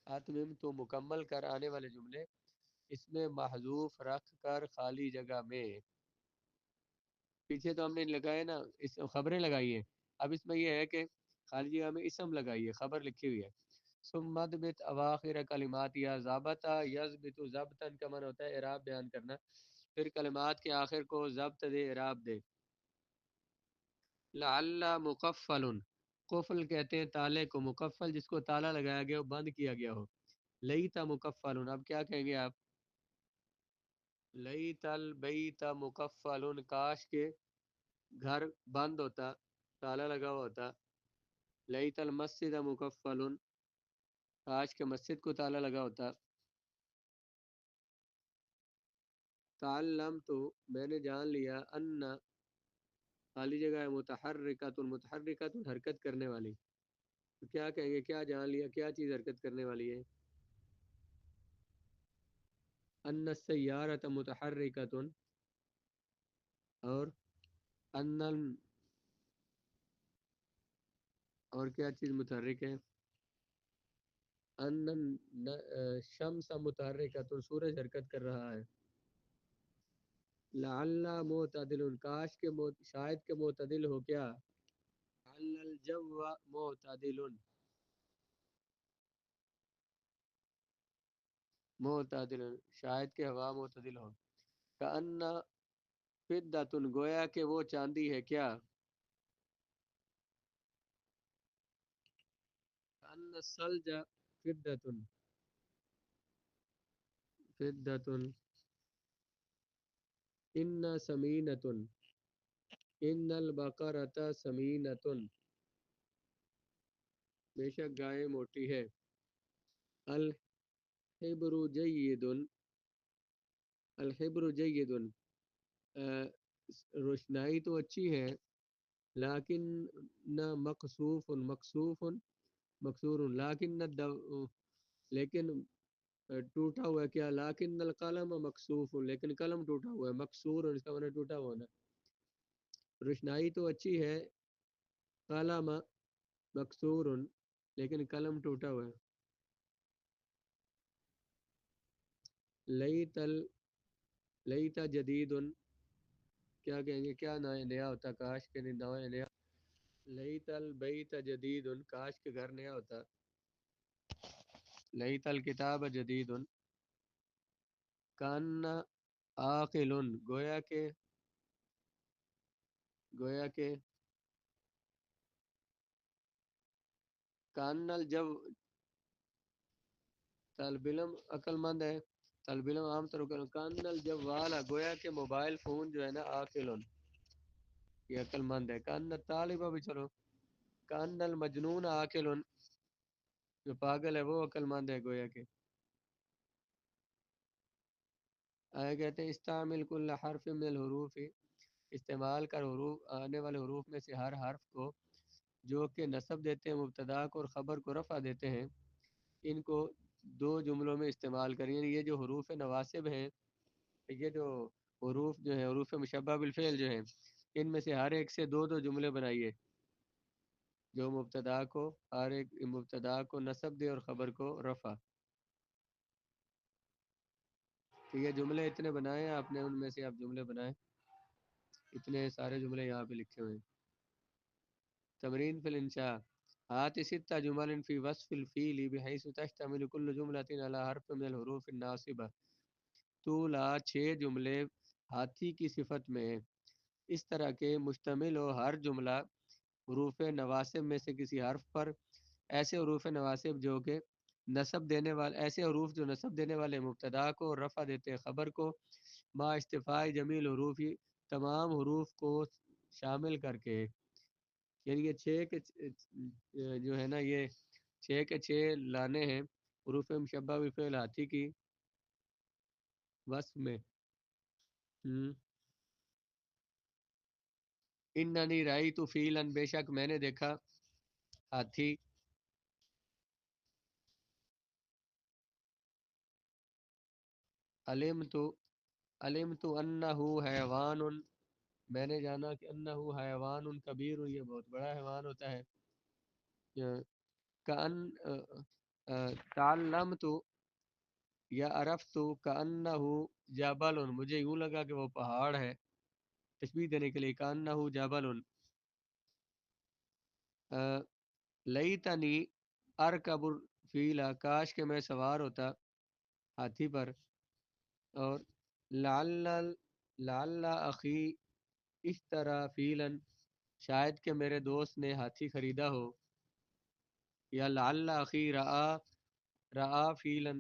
اتمم تو مکمل کر آنے والے جملے، اس میں محذوف رکھ کر خالی جگہ میں. پیچھے تو ہم نے لگائے نا، اس خبریں لگائی ہیں. اب اس میں یہ ہے کہ خالی جگہ میں اسم لگائیے، خبر لکھی ہوئی ہے. ثم اضبط اواخر کلمات یا ضابطہ یضبط ضبطا کا معنی ہوتا ہے اعراب بیان کرنا. پھر کلمات کے آخر کو ضبط دے، اعراب دے. لعل مقفل، قفل کہتے ہیں تالے کو، مقفل جس کو تالا لگایا گیا ہو، بند کیا گیا ہو. لیت مقفل، اب کیا کہیں گے آپ؟ لیت البیت مقفل، کاش کے گھر بند ہوتا، تالا لگا ہوا ہوتا. لیت المسجد مقفل، کاش کے مسجد کو تالا لگا ہوتا. تعلمت، میں نے جان لیا، ان خالی جگہ ہے، متحرکۃ، متحرکۃ حرکت کرنے والی. تو کیا کہیں گے؟ کیا جان لیا، کیا چیز حرکت کرنے والی ہے؟ ان السیارۃ متحرکۃ، اور ان اور کیا چیز متحرک ہے؟ ان الشمس متحرکۃ، سورج حرکت کر رہا ہے. لعل معتدل، کاش کے شاید کے معتدل ہو. کیا؟ لعل الجو معتدل، معتدل شاید کہ ہوا معتدل ہو. کأن فدۃ، گویا کہ وہ چاندی ہے. کیا؟ کأن الثلج فدۃ، فدۃ. ان سمینۃ، ان البقرۃ سمینۃ، بے شک گائے موٹی ہے. الحبر جید، الحبر جید، روشنائی تو اچھی ہے، لیکن نہ مقصوف، مقصوف مکسور، لیکن لیکن ٹوٹا ہوا ہے. کیا؟ لیکن القلم مکسوف، لیکن قلم ٹوٹا ہوا ہے. مکسور، اس کا معنی ٹوٹا ہوا نا. روشنائی تو اچھی ہے، قلم مکسور، لیکن قلم ٹوٹا ہوا ہے. لیت لیت جدید، کیا کہیں گے؟ کیا نیا ہوتا، کاش کے نیا. لیت البیت جدید، کاش کے گھر نیا ہوتا. لیت الکتاب جدید. کان عاقل، گویا کہ کان الجو، طالب علم عقل مند ہے، طالب علم عام طور پر. کان الجوال، گویا کہ موبائل فون جو ہے نا، عاقل، یہ عقل مند ہے. کان طالبہ بھی چلو. کان المجنون عاقل، جو پاگل ہے وہ عقل مند ہے، گویا کہ. آئے کہتے ہیں استعمل کل حرف من الحروف، استعمال کر حروف آنے والے حروف میں سے ہر حرف کو جو کہ نصب دیتے ہیں مبتدا کو اور خبر کو رفع دیتے ہیں، ان کو دو جملوں میں استعمال کریں. یعنی یہ جو حروف نواسب ہیں، یہ جو حروف جو ہیں، حروف مشبہ بالفعل جو ہیں، ان میں سے ہر ایک سے دو دو جملے بنائیے جو مبتدا کو، ہر ایک مبتدا کو نصب دے اور خبر کو رفع. ٹھیک ہے، جملے اتنے بنائے ہیں آپ نے، ان میں سے آپ جملے بنائیں. اتنے سارے جملے یہاں پہ لکھے ہوئے ہیں. تمرین فی الانشاء، ہات ستہ جمل فی وصف الفیل بحیث تشتمل کل جملۃ علی حرف من الحروف الناصبہ. تو لا 6 جملے ہاتھی کی صفت میں ہیں، اس طرح کے مشتمل ہو ہر جملہ حروف نواسب میں سے کسی حرف پر. ایسے حروف نواسب جو کہ نصب دینے والے، ایسے حروف جو نصب دینے والے مبتدا کو اور رفع دیتے خبر کو، ما استفاء جمیل حروف، تمام حروف کو شامل کر کے. یعنی یہ 6 کے جو ہے نا، یہ 6 کے 6 لانے ہیں حروف مشبہ بالفعل ہاتھی کی وصف میں. اننی رأیت فیلا، بے شک میں نے دیکھا ہاتھی. علمت انہ حیوان، میں نے جانا کہ انہ حیوان کبیر، یہ بہت بڑا حیوان ہوتا ہے. کان تعلمت یا عرفت کأنہ جبل، مجھے یوں لگا کہ وہ پہاڑ ہے، تشبیہ دینے کے لیے کأنہ جبل. لیتنی ارکب الفیل، کاش کہ میں سوار ہوتا ہاتھی پر. اور لعل لعل اخی اشترى فیلا، شاید کہ میرے دوست نے ہاتھی خریدا ہو. یا لعل اخی رعا فیلا،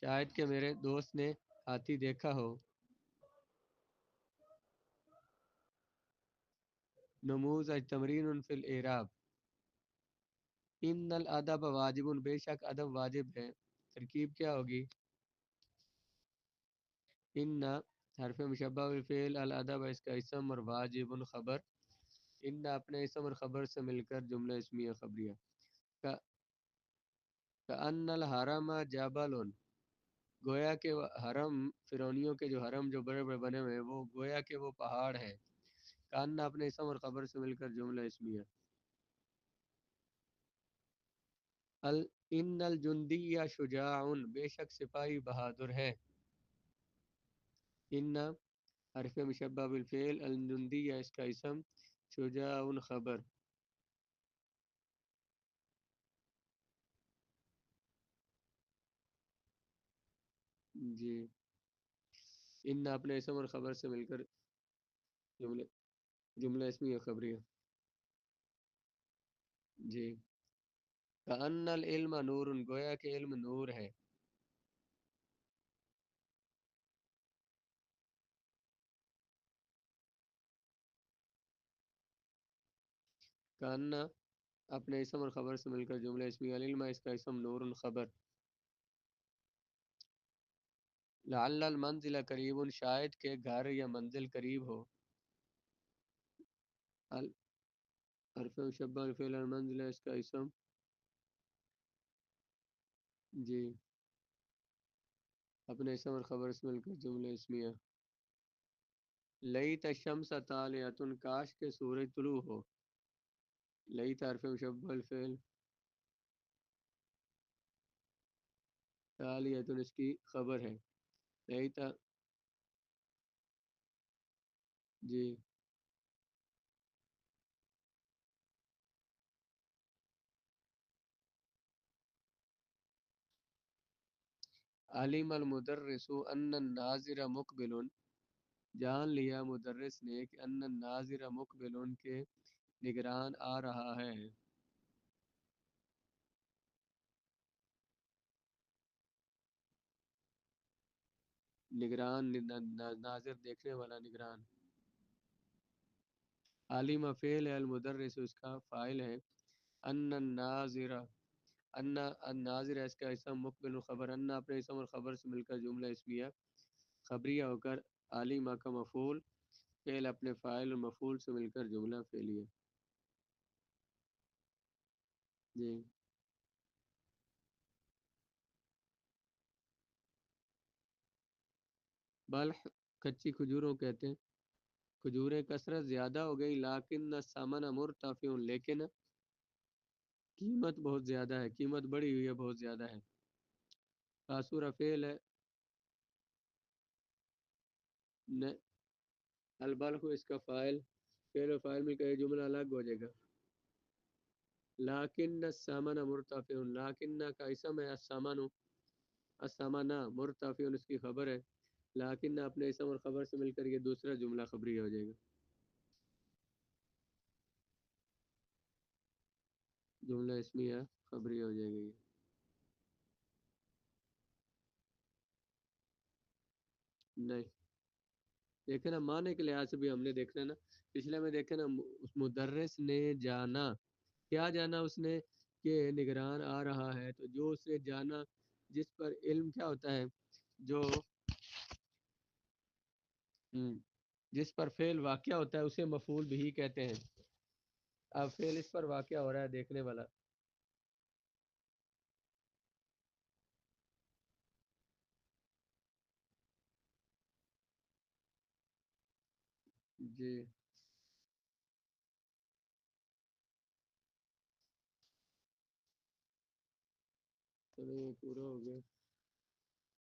شاید کہ میرے دوست نے ہاتھی دیکھا ہو. نموذج تمرین فی الاعراب. ان الادب واجب، بے شک ادب واجب ہے. ترکیب کیا ہوگی؟ ان حرف مشبہ بالفعل، الادب اس کا اسم اور واجب خبر. ان اپنے اسم اور خبر سے مل کر جملہ اسمیہ خبریہ. کأن الحرم جبل، گویا کہ حرم، فرعونیوں کے جو حرم جو بڑے بڑے بنے ہوئے ہیں وہ گویا کہ وہ پہاڑ ہے. کأن اپنے اسم اور خبر سے مل کر جملہ اسمیہ. ان الجندی شجاع، بے شک سپاہی بہادر ہے. ان حرف مشبہ بالفعل، الجندی اس کا اسم، شجاع خبر. جی، ان اپنے اسم اور خبر سے مل کر جملہ جملہ اسمی اور خبریہ. جی. کأن العلم نور، گویا کہ علم نور ہے. کأن اپنے اسم اور خبر سے مل کر جملہ اسمی، العلم اس کا اسم، نور خبر. لعل المنزل قریب، شاید کہ گھر یا منزل قریب ہو. حرف مشبہ بالفعل، المنزل اس کا اسم. جی، اپنے اسم اور خبر سے مل کر جملہ اسمیہ. لیت الشمس طالعۃ، کاش کے سورج طلوع ہو. لیت حرف مشبہ بالفعل، طالعۃ اس کی خبر ہے. لیت. جی. علم المدرس ان الناظر مقبل، جان لیا مدرس نے کہ ان الناظر مقبل، کے نگران آ رہا ہے. نگران، ناظر دیکھنے والا، نگران. عالم فعل ہے، المدرس اس کا فاعل ہے. ان الناظر، ان الناظر اس کا اسم، مقبل خبر. ان اپنے اسم اور خبر سے مل کر جملہ اسمیہ خبریہ ہو کر عالمہ کا مفعول، فعل اپنے فاعل اور مفعول سے مل کر جملہ فعلیہ. جی. بلح، کچی کھجوروں کہتے ہیں. کھجوریں کثرت زیادہ ہو گئی، لیکن الثمن مرتفع، لیکن قیمت بہت زیادہ ہے، قیمت بڑھی ہوئی ہے، بہت زیادہ ہے. تاثر فعل ہے. البلح اس کا فاعل، فعل و فاعل مل کر یہ جملہ الگ ہو جائے گا. لیکن الثمن مرتفع، لیکن کا اسم ہے، الثمن، الثمن مرتفع اس کی خبر ہے. لیکن اپنے اسم اور خبر سے مل کر یہ دوسرا جملہ خبریہ ہو جائے گا. جملہ اسمیہ خبریہ ہو جائے گا یہ. نہیں، دیکھیں نا معنی کے لحاظ سے بھی ہم نے دیکھنا ہے نا. پچھلے میں دیکھیں نا، اس مدرس نے جانا، کیا جانا اس نے؟ کہ نگران آ رہا ہے. تو جو اسے جانا، جس پر علم کیا ہوتا ہے، جو جس پر فعل واقع ہوتا ہے اسے مفعول بھی کہتے ہیں. اب فعل اس پر واقع ہو رہا ہے، دیکھنے والا. جی. چلو یہ پورا ہو گیا.